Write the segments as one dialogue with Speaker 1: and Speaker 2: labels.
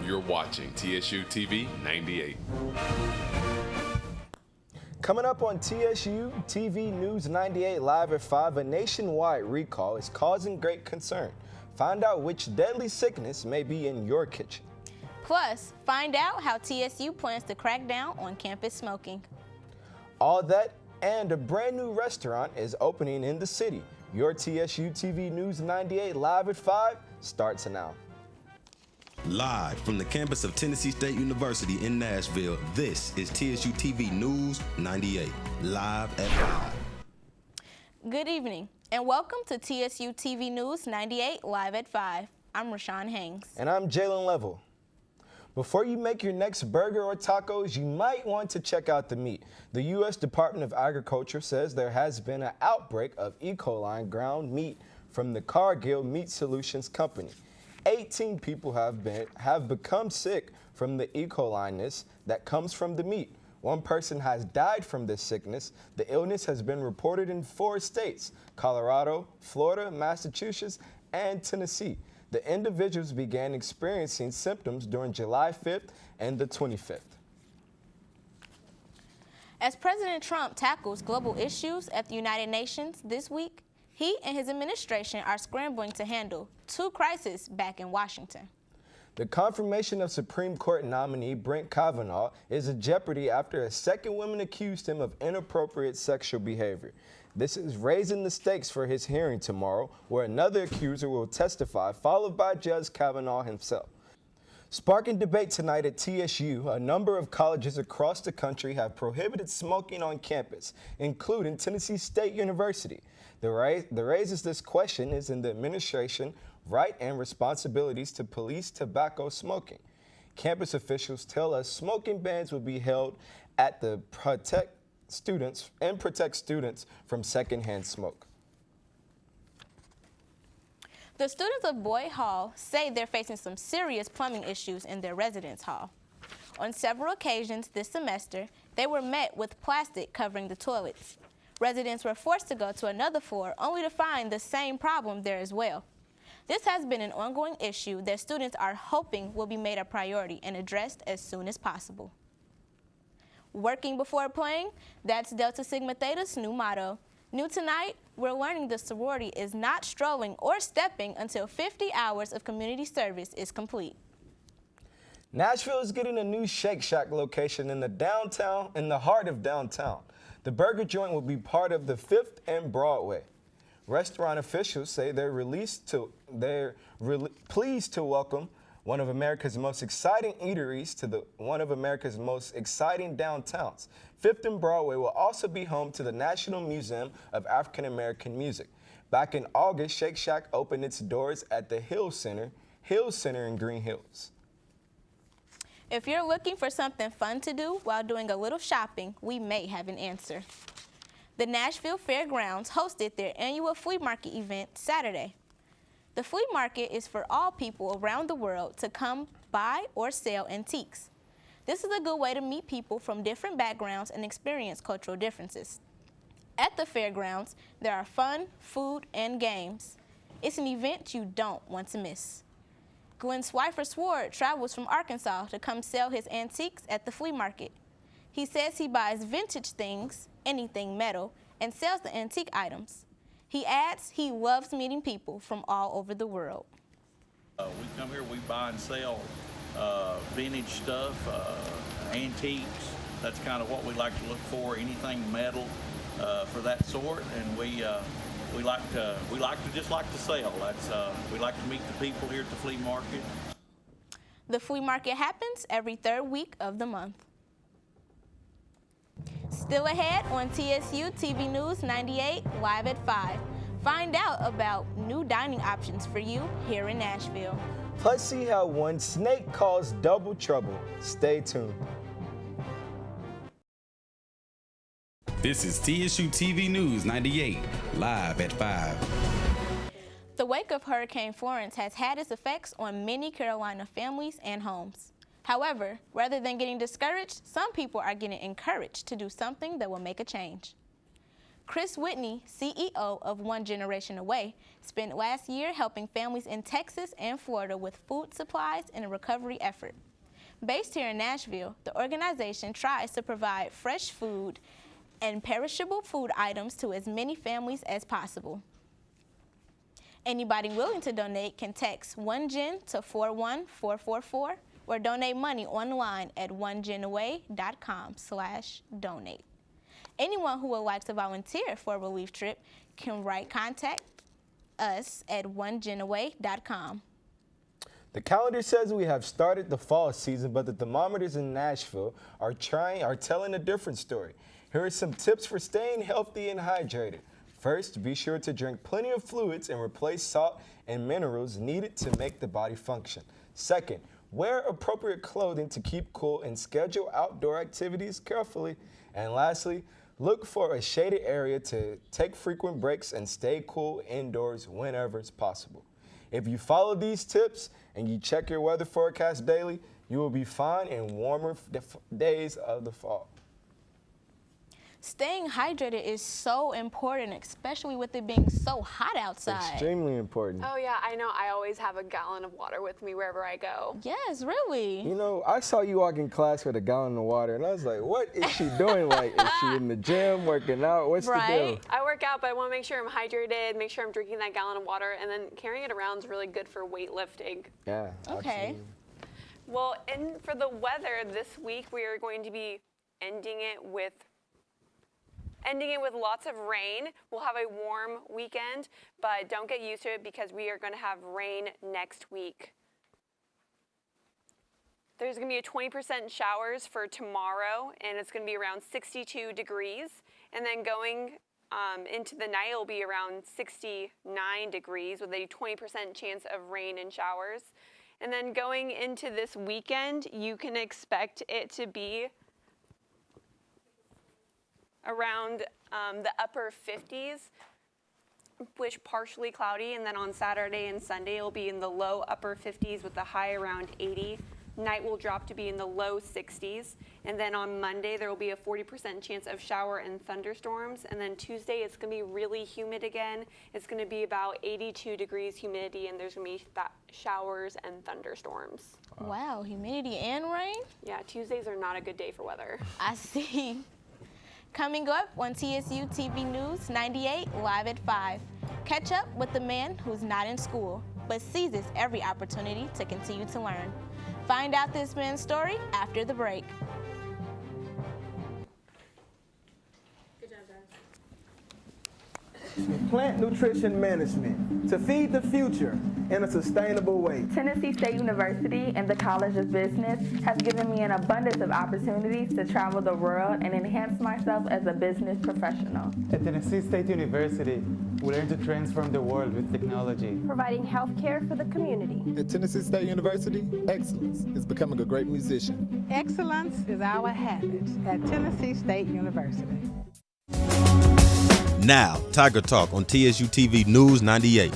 Speaker 1: You're watching TSU-TV 98.
Speaker 2: Coming up on TSU-TV News 98 Live at 5, a nationwide recall is causing great concern. Find out which deadly sickness may be in your kitchen.
Speaker 3: Plus, find out how TSU plans to crack down on campus smoking.
Speaker 2: All that and a brand new restaurant is opening in the city. Your TSU-TV News 98 Live at 5 starts now.
Speaker 4: Live from the campus of Tennessee State University in Nashville, this is TSU-TV News 98, live at 5.
Speaker 3: Good evening, and welcome to TSU-TV News 98, live at 5. I'm Rashaun Haynes.
Speaker 2: And I'm Jailen Leavell. Before you make your next burger or tacos, you might want to check out the meat. The U.S. Department of Agriculture says there has been an outbreak of E. coli ground meat from the Cargill Meat Solutions Company. 18 people have become sick from the E. coli-ness that comes from the meat. One person has died from this sickness. The illness has been reported in 4 states: Colorado, Florida, Massachusetts, and Tennessee. The individuals began experiencing symptoms during July 5th and the 25th.
Speaker 3: As President Trump tackles global issues at the United Nations this week, he and his administration are scrambling to handle 2 crises back in Washington.
Speaker 2: The confirmation of Supreme Court nominee Brett Kavanaugh is in jeopardy after a second woman accused him of inappropriate sexual behavior. This is raising the stakes for his hearing tomorrow, where another accuser will testify, followed by Judge Kavanaugh himself. Sparking debate tonight at TSU, a number of colleges across the country have prohibited smoking on campus, including Tennessee State University. The raises this question is in the administration right and responsibilities to police tobacco smoking. Campus officials tell us smoking bans will be held at the protect students from secondhand smoke.
Speaker 3: The students of Boyd Hall say they're facing some serious plumbing issues in their residence hall. On several occasions this semester, they were met with plastic covering the toilets. Residents were forced to go to another floor only to find the same problem there as well. This has been an ongoing issue that students are hoping will be made a priority and addressed as soon as possible. Working before playing, that's Delta Sigma Theta's new motto. New tonight, we're learning the sorority is not strolling or stepping until 50 hours of community service is complete.
Speaker 2: Nashville is getting a new Shake Shack location in the heart of downtown. The burger joint will be part of the 5th and Broadway. Restaurant officials say they're pleased to welcome one of America's most exciting eateries to one of America's most exciting downtowns. 5th and Broadway will also be home to the National Museum of African American Music. Back in August, Shake Shack opened its doors at the Hill Center in Green Hills.
Speaker 3: If you're looking for something fun to do while doing a little shopping, we may have an answer. The Nashville Fairgrounds hosted their annual flea market event Saturday. The flea market is for all people around the world to come buy or sell antiques. This is a good way to meet people from different backgrounds and experience cultural differences. At the fairgrounds, there are fun, food, and games. It's an event you don't want to miss. Glenn Swifer-Sword travels from Arkansas to come sell his antiques at the flea market. He says he buys vintage things, anything metal, and sells the antique items. He adds he loves meeting people from all over the world.
Speaker 5: We come here, we buy and sell vintage stuff, antiques. That's kind of what we like to look for, anything metal for that sort. And we like to sell. We like to meet the people here at the flea market.
Speaker 3: The flea market happens every 3rd week of the month. Still ahead on TSU-TV News 98, live at 5. Find out about new dining options for you here in Nashville.
Speaker 2: Plus, see how one snake caused double trouble. Stay tuned.
Speaker 6: This is TSU-TV News 98, live at 5.
Speaker 3: The wake of Hurricane Florence has had its effects on many Carolina families and homes. However, rather than getting discouraged, some people are getting encouraged to do something that will make a change. Chris Whitney, CEO of One Generation Away, spent last year helping families in Texas and Florida with food supplies in a recovery effort. Based here in Nashville, the organization tries to provide fresh food and perishable food items to as many families as possible. Anybody willing to donate can text 1GEN to 41444 or donate money online at onegenaway.com/donate. Anyone who would like to volunteer for a relief trip can contact us at onegenaway.com.
Speaker 2: The calendar says we have started the fall season, but the thermometers in Nashville are telling a different story. Here are some tips for staying healthy and hydrated. First, be sure to drink plenty of fluids and replace salt and minerals needed to make the body function. Second, wear appropriate clothing to keep cool and schedule outdoor activities carefully. And lastly, look for a shaded area to take frequent breaks and stay cool indoors whenever it's possible. If you follow these tips and you check your weather forecast daily, you will be fine in warmer days of the fall.
Speaker 3: Staying hydrated is so important, especially with it being so hot outside.
Speaker 2: Extremely important.
Speaker 7: Oh yeah, I know. I always have a gallon of water with me wherever I go.
Speaker 3: Yes, really.
Speaker 2: You know, I saw you walk in class with a gallon of water, and I was like, what is she doing? Like, is she in the gym, working out? What's the deal?
Speaker 7: I work out, but I want to make sure I'm hydrated, make sure I'm drinking that gallon of water, and then carrying it around is really good for weightlifting.
Speaker 2: Yeah,
Speaker 3: Okay.
Speaker 2: absolutely.
Speaker 7: Well, and for the weather this week, we are going to be ending it with lots of rain. We'll have a warm weekend, but don't get used to it because we are going to have rain next week. There's going to be a 20% showers for tomorrow, and it's going to be around 62 degrees. And then going into the night, it'll be around 69 degrees with a 20% chance of rain and showers. And then going into this weekend, you can expect it to be around the upper 50s, which partially cloudy, and then on Saturday and Sunday it'll be in the low upper 50s with a high around 80. Night will drop to be in the low 60s, and then on Monday there will be a 40% chance of shower and thunderstorms, and then Tuesday it's going to be really humid again. It's going to be about 82 degrees humidity, and there's going to be showers and thunderstorms.
Speaker 3: Wow, humidity and rain?
Speaker 7: Yeah, Tuesdays are not a good day for weather.
Speaker 3: I see. Coming up on TSU-TV News 98, live at 5. Catch up with the man who's not in school, but seizes every opportunity to continue to learn. Find out this man's story after the break.
Speaker 8: Plant nutrition management to feed the future in a sustainable way.
Speaker 9: Tennessee State University and the College of Business has given me an abundance of opportunities to travel the world and enhance myself as a business professional.
Speaker 10: At Tennessee State University, we learn to transform the world with technology.
Speaker 11: Providing health care for the community.
Speaker 12: At Tennessee State University, excellence is becoming a great musician.
Speaker 13: Excellence is our habit at Tennessee State University.
Speaker 4: Now, Tiger Talk on TSU-TV News 98.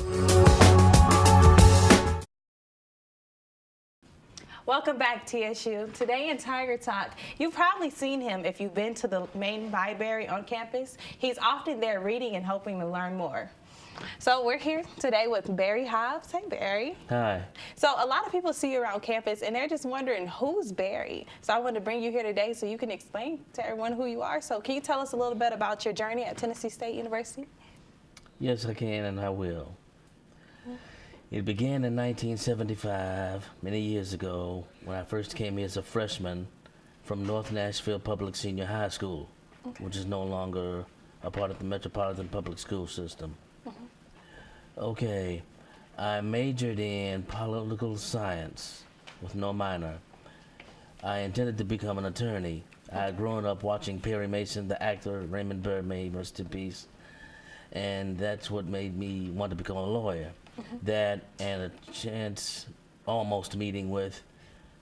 Speaker 14: Welcome back, TSU. Today in Tiger Talk, you've probably seen him if you've been to the main library on campus. He's often there reading and hoping to learn more. So we're here today with Barry Hobbs. Hey, Barry.
Speaker 15: Hi.
Speaker 14: So a lot of people see you around campus, and they're just wondering, who's Barry? So I wanted to bring you here today so you can explain to everyone who you are. So can you tell us a little bit about your journey at Tennessee State University?
Speaker 15: Yes, I can, and I will. It began in 1975, many years ago, when I first came here as a freshman from North Nashville Public Senior High School, which is no longer a part of the Metropolitan Public School System. Okay, I majored in political science with no minor. I intended to become an attorney. I had grown up watching Perry Mason, the actor, Raymond Burr, may he rest in peace, and that's what made me want to become a lawyer. That and a chance almost meeting with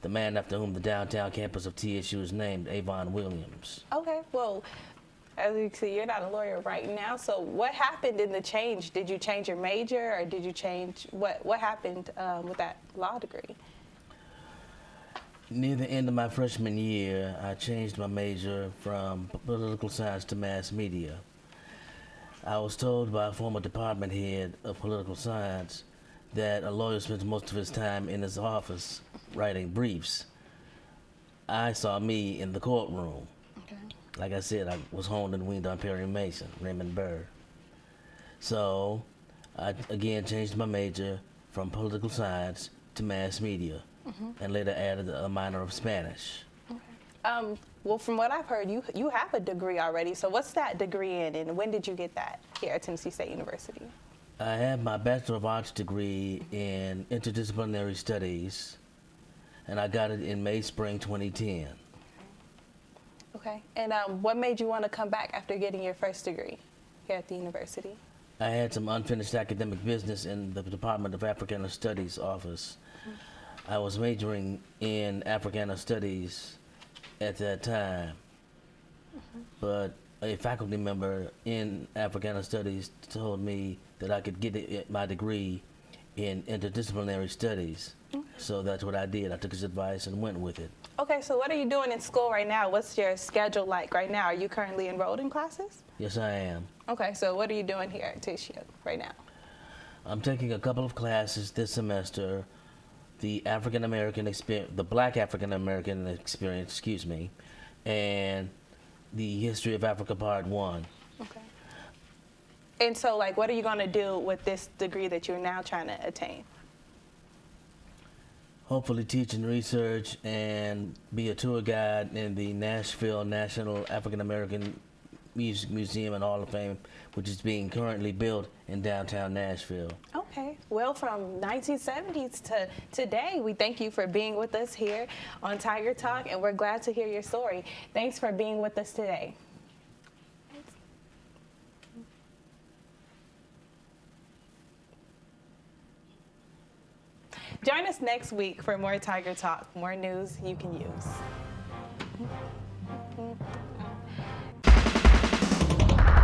Speaker 15: the man after whom the downtown campus of TSU is named, Avon Williams.
Speaker 14: Okay, well, as you see, you're not a lawyer right now, so what happened in the change? Did you change your major, or did you change, what happened with that law degree?
Speaker 15: Near the end of my freshman year, I changed my major from political science to mass media. I was told by a former department head of political science that a lawyer spends most of his time in his office writing briefs. I saw me in the courtroom. Okay. Like I said, I was honed and weaned on Perry Mason, Raymond Burr. So I again changed my major from political science to mass media, and later added a minor of Spanish.
Speaker 14: Okay. Well, from what I've heard, you have a degree already. So what's that degree in, and when did you get that here at Tennessee State University?
Speaker 15: I have my Bachelor of Arts degree in interdisciplinary studies, and I got it in May/Spring 2010.
Speaker 14: Okay. And what made you want to come back after getting your first degree here at the university?
Speaker 15: I had some unfinished academic business in the Department of Africana Studies office. I was majoring in Africana Studies at that time, but a faculty member in Africana Studies told me that I could get my degree in interdisciplinary studies. So that's what I did. I took his advice and went with it.
Speaker 14: Okay, so what are you doing in school right now? What's your schedule like right now? Are you currently enrolled in classes?
Speaker 15: Yes, I am.
Speaker 14: Okay, so what are you doing here at TSU right now?
Speaker 15: I'm taking a couple of classes this semester. The African American experience, the Black African American experience, excuse me, and the History of Africa Part 1.
Speaker 14: Okay. And so, like, what are you going to do with this degree that you're now trying to attain?
Speaker 15: Hopefully teach and research and be a tour guide in the Nashville National African American Music Museum and Hall of Fame, which is being currently built in downtown Nashville.
Speaker 14: Okay. Well, from 1970s to today, we thank you for being with us here on Tiger Talk, and we're glad to hear your story. Thanks for being with us today. Join us next week for more Tiger Talk, more news you can use.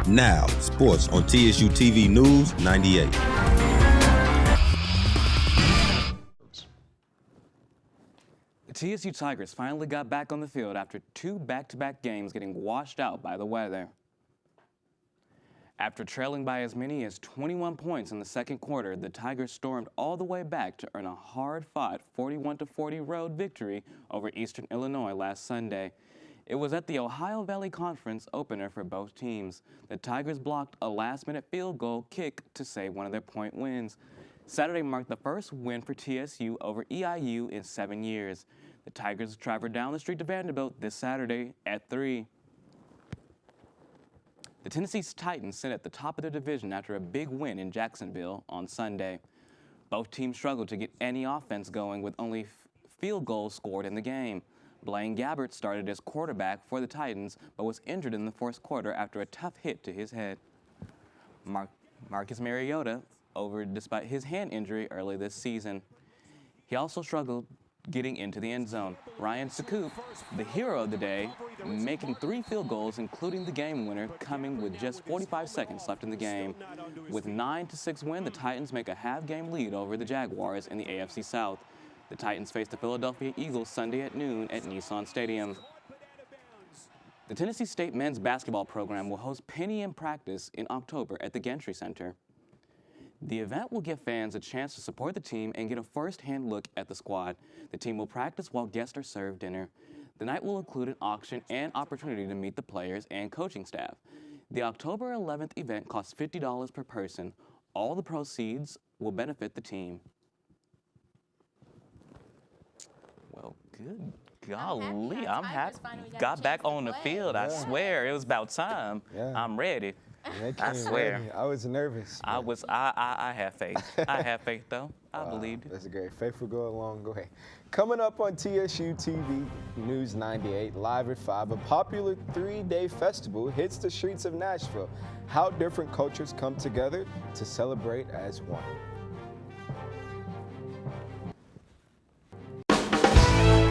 Speaker 4: Now, sports on TSU-TV News 98.
Speaker 16: The TSU Tigers finally got back on the field after 2 back-to-back games getting washed out by the weather. After trailing by as many as 21 points in the second quarter, the Tigers stormed all the way back to earn a hard-fought 41-40 road victory over Eastern Illinois last Sunday. It was at the Ohio Valley Conference opener for both teams. The Tigers blocked a last-minute field goal kick to save one of their point wins. Saturday marked the first win for TSU over EIU in 7 years. The Tigers traveled down the street to Vanderbilt this Saturday at 3. The Tennessee Titans sit at the top of their division after a big win in Jacksonville on Sunday. Both teams struggled to get any offense going with only field goals scored in the game. Blaine Gabbert started as quarterback for the Titans, but was injured in the fourth quarter after a tough hit to his head. Marcus Mariota over despite his hand injury early this season. He also struggled getting into the end zone. Ryan Sukup, the hero of the day, making 3 field goals, including the game winner, coming with just 45 seconds left in the game. With 9-6 win, the Titans make a half-game lead over the Jaguars in the AFC South. The Titans face the Philadelphia Eagles Sunday at noon at Nissan Stadium. The Tennessee State men's basketball program will host Penny in practice in October at the Gentry Center. The event will give fans a chance to support the team and get a first-hand look at the squad. The team will practice while guests are served dinner. The night will include an auction and opportunity to meet the players and coaching staff. The October 11th event costs $50 per person. All the proceeds will benefit the team. Well, good golly, I'm happy. Got back on the field, I swear. It was about time. I'm ready. I swear.
Speaker 2: Ready. I was nervous.
Speaker 16: I have faith. I have faith, though. I believed it.
Speaker 2: That's great. Faith will go a long way. Coming up on TSU-TV News 98, live at 5, a popular 3-day festival hits the streets of Nashville. How different cultures come together to celebrate as one.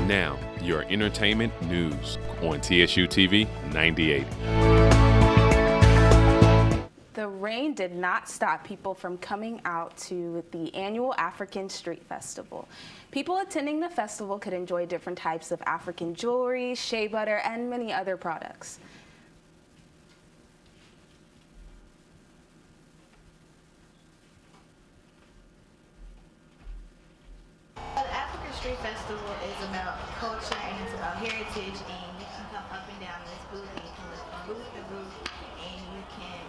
Speaker 1: Now, your entertainment news on TSU-TV 98.
Speaker 17: The rain did not stop people from coming out to the annual African Street Festival. People attending the festival could enjoy different types of African jewelry, shea butter, and many other products.
Speaker 18: festival is about culture and it's about heritage, and you can come up and down this booth and you can look from booth to booth, and you can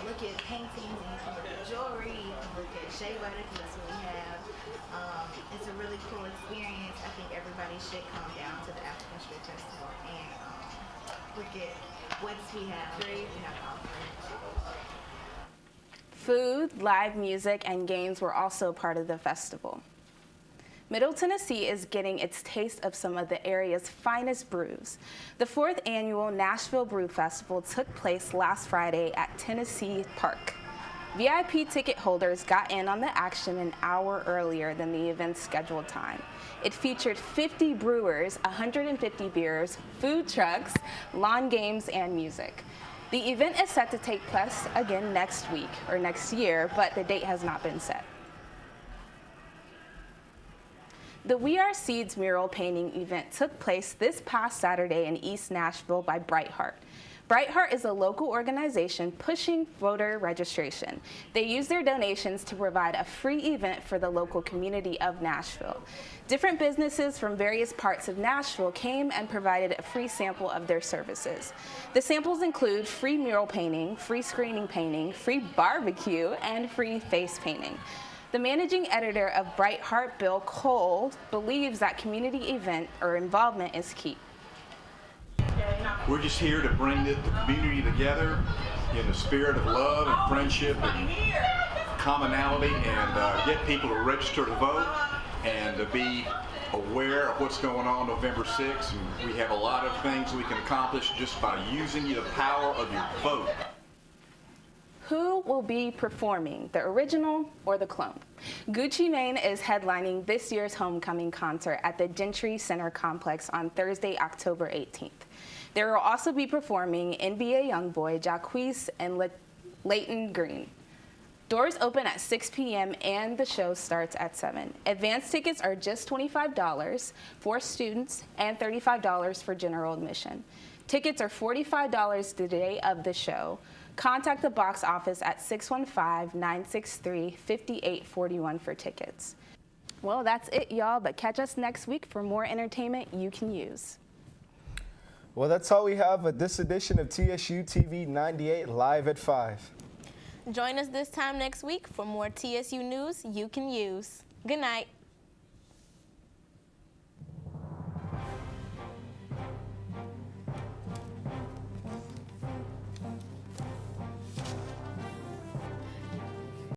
Speaker 18: look at paintings, and you can look at jewelry, you can look at shea butter, because that's what we have. It's a really cool experience. I think everybody should come down to the African Street Festival and look at what we have to offer.
Speaker 17: Food, live music, and games were also part of the festival. Middle Tennessee is getting its taste of some of the area's finest brews. The 4th annual Nashville Brew Festival took place last Friday at Tennessee Park. VIP ticket holders got in on the action an hour earlier than the event's scheduled time. It featured 50 brewers, 150 beers, food trucks, lawn games, and music. The event is set to take place again next week or next year, but the date has not been set. The We Are Seeds mural painting event took place this past Saturday in East Nashville by Brightheart. Brightheart is a local organization pushing voter registration. They use their donations to provide a free event for the local community of Nashville. Different businesses from various parts of Nashville came and provided a free sample of their services. The samples include free mural painting, free screening painting, free barbecue, and free face painting. The managing editor of Brightheart, Bill Cole, believes that community event or involvement is key.
Speaker 19: We're just here to bring the community together in the spirit of love and friendship and commonality, and get people to register to vote and to be aware of what's going on November 6th. And we have a lot of things we can accomplish just by using the power of your vote.
Speaker 17: Who will be performing, the original or the clone? Gucci Mane is headlining this year's homecoming concert at the Gentry Center Complex on Thursday, October 18th. There will also be performing NBA YoungBoy, Jacquees, and Leighton Green. Doors open at 6 p.m. and the show starts at 7. Advance tickets are just $25 for students and $35 for general admission. Tickets are $45 the day of the show. Contact the box office at 615-963-5841 for tickets. Well, that's it, y'all, but catch us next week for more entertainment you can use.
Speaker 2: Well, that's all we have at this edition of TSU-TV 98 live at 5.
Speaker 3: Join us this time next week for more TSU news you can use. Good night.